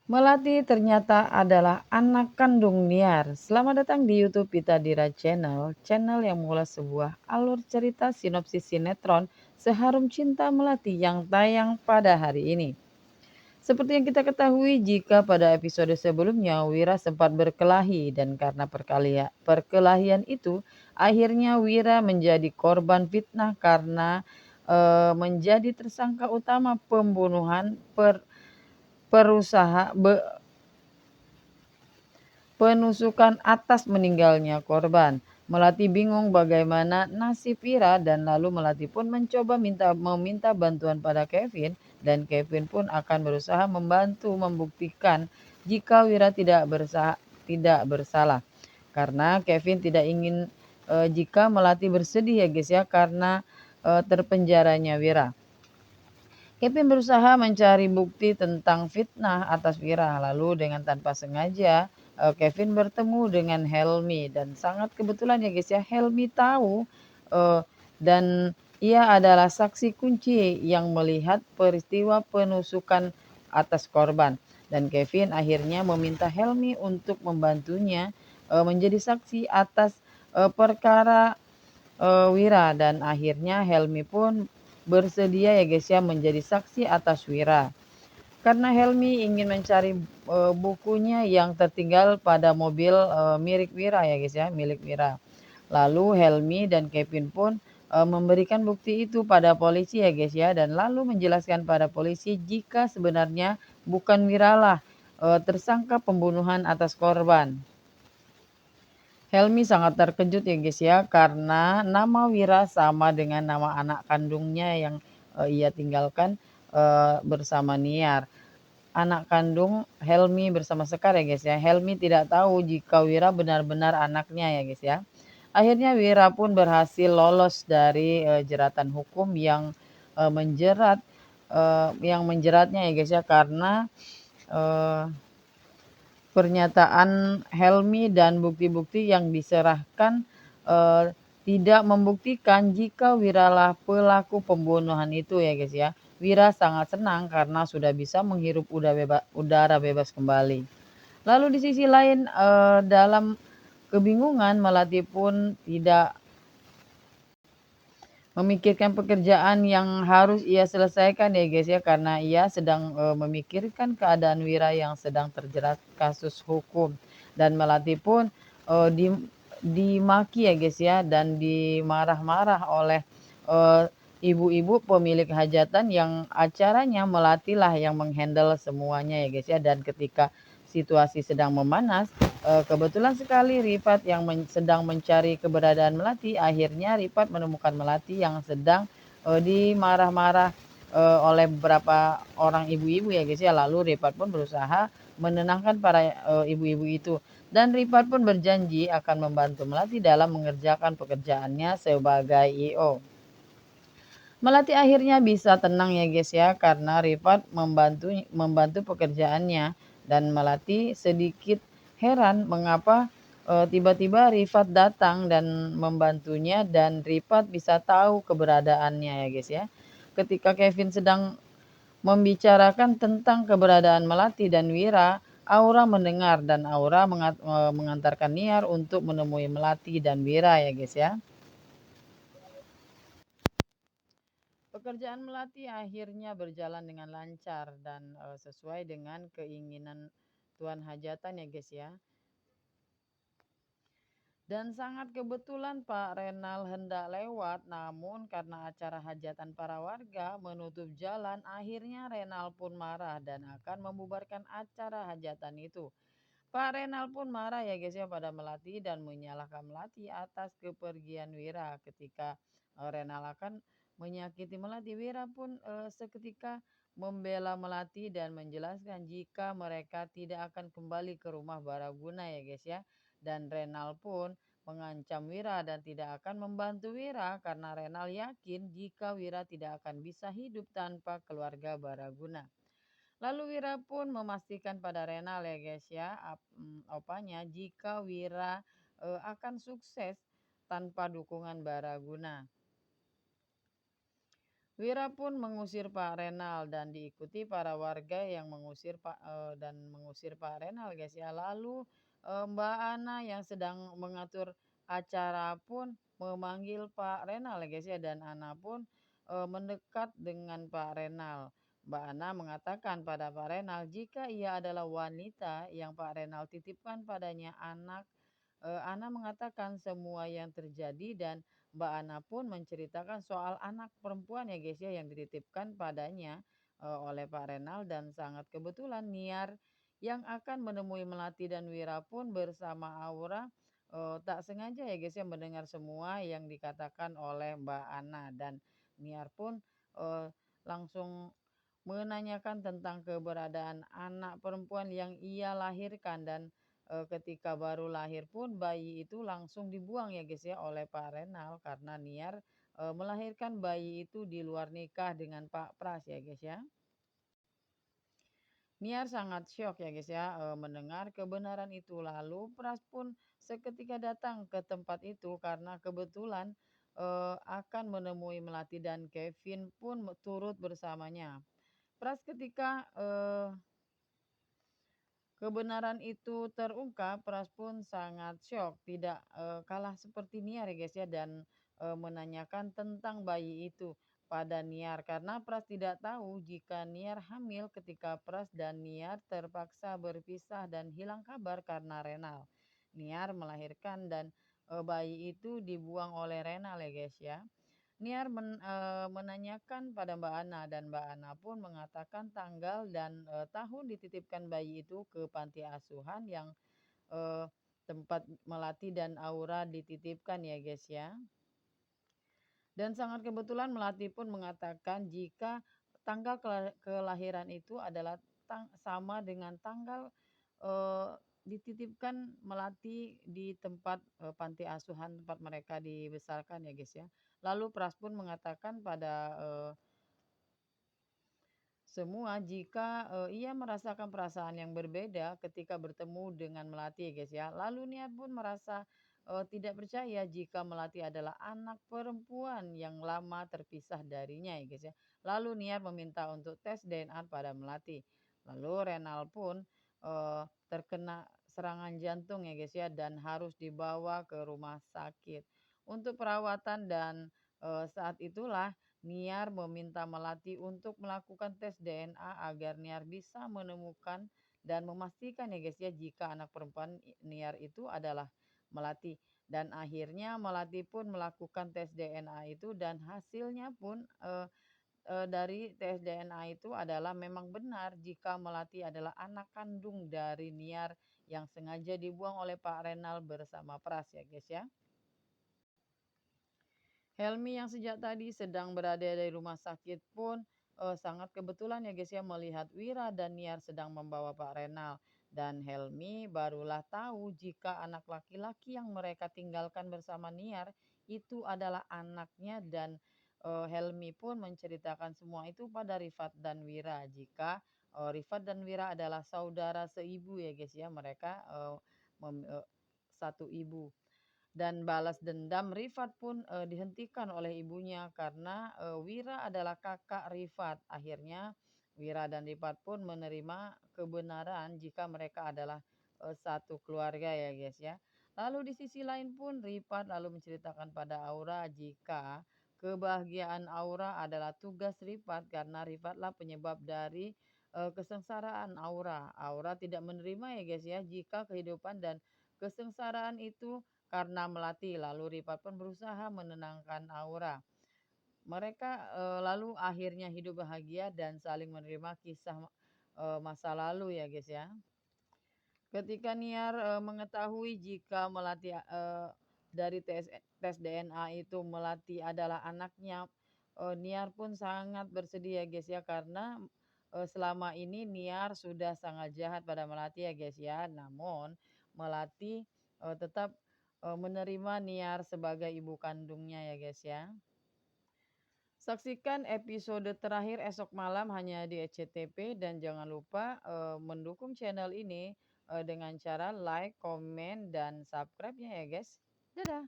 Melati ternyata adalah anak kandung Niar. Selamat datang di YouTube Pita Dira Channel, channel yang mengulas sebuah alur cerita sinopsis sinetron Seharum Cinta Melati yang tayang pada hari ini. Seperti yang kita ketahui, jika pada episode sebelumnya Wira sempat berkelahi dan karena perkelahian itu, akhirnya Wira menjadi korban fitnah karena menjadi tersangka utama pembunuhan perusaha penusukan atas meninggalnya korban. Melati bingung bagaimana nasib Wira dan lalu Melati pun mencoba meminta bantuan pada Kevin dan Kevin pun akan berusaha membantu membuktikan jika Wira tidak bersalah. Karena Kevin tidak ingin jika Melati bersedih ya guys ya karena terpenjaranya Wira. Kevin berusaha mencari bukti tentang fitnah atas Wira, lalu dengan tanpa sengaja Kevin bertemu dengan Helmi dan sangat kebetulan ya guys ya, Helmi tahu dan ia adalah saksi kunci yang melihat peristiwa penusukan atas korban. Dan Kevin akhirnya meminta Helmi untuk membantunya menjadi saksi atas perkara Wira dan akhirnya Helmi pun bersedia ya guys ya menjadi saksi atas Wira. Karena Helmi ingin mencari bukunya yang tertinggal pada mobil milik Wira ya guys ya, milik Wira. Lalu Helmi dan Kevin pun memberikan bukti itu pada polisi ya guys ya dan lalu menjelaskan pada polisi jika sebenarnya bukan Wira lah tersangka pembunuhan atas korban. Helmi sangat terkejut ya guys ya karena nama Wira sama dengan nama anak kandungnya yang ia tinggalkan bersama Niar. Anak kandung Helmi bersama Sekar ya guys ya. Helmi tidak tahu jika Wira benar-benar anaknya ya guys ya. Akhirnya Wira pun berhasil lolos dari jeratan hukum yang menjeratnya ya guys ya karena eh, pernyataan Helmi dan bukti-bukti yang diserahkan tidak membuktikan jika Wira lah pelaku pembunuhan itu ya guys ya. Wira sangat senang karena sudah bisa menghirup udara bebas kembali. Lalu di sisi lain dalam kebingungan Melati pun tidak memikirkan pekerjaan yang harus ia selesaikan ya guys ya karena ia sedang memikirkan keadaan Wira yang sedang terjerat kasus hukum dan Melati pun dimaki ya guys ya dan dimarah-marah oleh ibu-ibu pemilik hajatan yang acaranya Melati lah yang menghandle semuanya ya guys ya dan ketika situasi sedang memanas kebetulan sekali Rifat yang sedang mencari keberadaan Melati, akhirnya Rifat menemukan Melati yang sedang dimarah-marah oleh beberapa orang ibu-ibu ya guys ya. Lalu Rifat pun berusaha menenangkan para ibu-ibu itu. Dan Rifat pun berjanji akan membantu Melati dalam mengerjakan pekerjaannya sebagai IO. Melati akhirnya bisa tenang ya guys ya karena Rifat membantu pekerjaannya dan Melati sedikit heran mengapa tiba-tiba Rifat datang dan membantunya dan Rifat bisa tahu keberadaannya ya guys ya. Ketika Kevin sedang membicarakan tentang keberadaan Melati dan Wira, Aura mendengar dan Aura mengantarkan Niar untuk menemui Melati dan Wira ya guys ya. Pekerjaan Melati akhirnya berjalan dengan lancar dan sesuai dengan keinginan Tuan Hajatan ya guys ya. Dan sangat kebetulan Pak Renal hendak lewat, namun karena acara hajatan para warga menutup jalan, akhirnya Renal pun marah dan akan membubarkan acara hajatan itu. Pak Renal pun marah ya guys ya pada Melati dan menyalahkan Melati atas kepergian Wira. Ketika Renal akan menyakiti Melati, Wira pun seketika membela Melati dan menjelaskan jika mereka tidak akan kembali ke rumah Baraguna ya guys ya. Dan Renal pun mengancam Wira dan tidak akan membantu Wira karena Renal yakin jika Wira tidak akan bisa hidup tanpa keluarga Baraguna. Lalu Wira pun memastikan pada Renal ya guys ya, opanya jika Wira akan sukses tanpa dukungan Baraguna. Wira pun mengusir Pak Renal dan diikuti para warga yang mengusir Pak Renal, guys ya. Lalu Mbak Ana yang sedang mengatur acara pun memanggil Pak Renal, guys ya, dan Ana pun mendekat dengan Pak Renal. Mbak Ana mengatakan pada Pak Renal jika ia adalah wanita yang Pak Renal titipkan padanya anak. Ana mengatakan semua yang terjadi dan Mbak Ana pun menceritakan soal anak perempuan ya guys ya yang dititipkan padanya oleh Pak Renal, dan sangat kebetulan Niar yang akan menemui Melati dan Wira pun bersama Aura tak sengaja ya guys ya mendengar semua yang dikatakan oleh Mbak Ana, dan Niar pun langsung menanyakan tentang keberadaan anak perempuan yang ia lahirkan, dan ketika baru lahir pun bayi itu langsung dibuang ya guys ya oleh Pak Renal karena Niar melahirkan bayi itu di luar nikah dengan Pak Pras ya guys ya. Niar sangat syok ya guys ya mendengar kebenaran itu. Lalu Pras pun seketika datang ke tempat itu karena kebetulan akan menemui Melati, dan Kevin pun turut bersamanya. Pras ketika kebenaran itu terungkap, Pras pun sangat syok, tidak kalah seperti Niar ya guys ya, dan menanyakan tentang bayi itu pada Niar karena Pras tidak tahu jika Niar hamil ketika Pras dan Niar terpaksa berpisah dan hilang kabar karena Renal. Niar melahirkan dan bayi itu dibuang oleh Renal ya guys ya. Niar menanyakan pada Mbak Ana, dan Mbak Ana pun mengatakan tanggal dan tahun dititipkan bayi itu ke panti asuhan yang tempat Melati dan Aura dititipkan ya guys ya. Dan sangat kebetulan Melati pun mengatakan jika tanggal kelahiran itu adalah sama dengan tanggal dititipkan Melati di tempat panti asuhan tempat mereka dibesarkan ya guys ya. Lalu Pras pun mengatakan pada semua jika ia merasakan perasaan yang berbeda ketika bertemu dengan Melati ya guys ya. Lalu Niar pun merasa tidak percaya jika Melati adalah anak perempuan yang lama terpisah darinya ya guys ya. Lalu Niar meminta untuk tes DNA pada Melati. Lalu Renal pun terkena serangan jantung ya guys ya dan harus dibawa ke rumah sakit untuk perawatan, dan saat itulah Niar meminta Melati untuk melakukan tes DNA agar Niar bisa menemukan dan memastikan ya guys ya jika anak perempuan Niar itu adalah Melati. Dan akhirnya Melati pun melakukan tes DNA itu, dan hasilnya pun dari tes DNA itu adalah memang benar jika Melati adalah anak kandung dari Niar yang sengaja dibuang oleh Pak Renal bersama Pras ya guys ya. Helmi yang sejak tadi sedang berada di rumah sakit pun sangat kebetulan ya guys ya melihat Wira dan Niar sedang membawa Pak Renal, dan Helmi barulah tahu jika anak laki-laki yang mereka tinggalkan bersama Niar itu adalah anaknya, dan Helmi pun menceritakan semua itu pada Rifat dan Wira jika Rifat dan Wira adalah saudara seibu ya guys ya, mereka satu ibu. Dan balas dendam Rifat pun dihentikan oleh ibunya karena Wira adalah kakak Rifat. Akhirnya Wira dan Rifat pun menerima kebenaran jika mereka adalah satu keluarga ya guys ya. Lalu di sisi lain pun Rifat lalu menceritakan pada Aura jika kebahagiaan Aura adalah tugas Rifat karena Rifatlah penyebab dari kesengsaraan Aura. Aura tidak menerima ya guys ya jika kehidupan dan kesengsaraan itu karena Melati. Lalu Rifat pun berusaha menenangkan Aura. Mereka lalu akhirnya hidup bahagia dan saling menerima kisah masa lalu ya guys ya. Ketika Niar mengetahui jika Melati dari tes DNA itu Melati adalah anaknya, Niar pun sangat bersedih ya guys ya karena selama ini Niar sudah sangat jahat pada Melati ya guys ya. Namun Melati tetap menerima Niar sebagai ibu kandungnya ya guys ya. Saksikan episode terakhir esok malam hanya di SCTV, dan jangan lupa mendukung channel ini dengan cara like, komen, dan subscribe-nya ya guys. Dadah!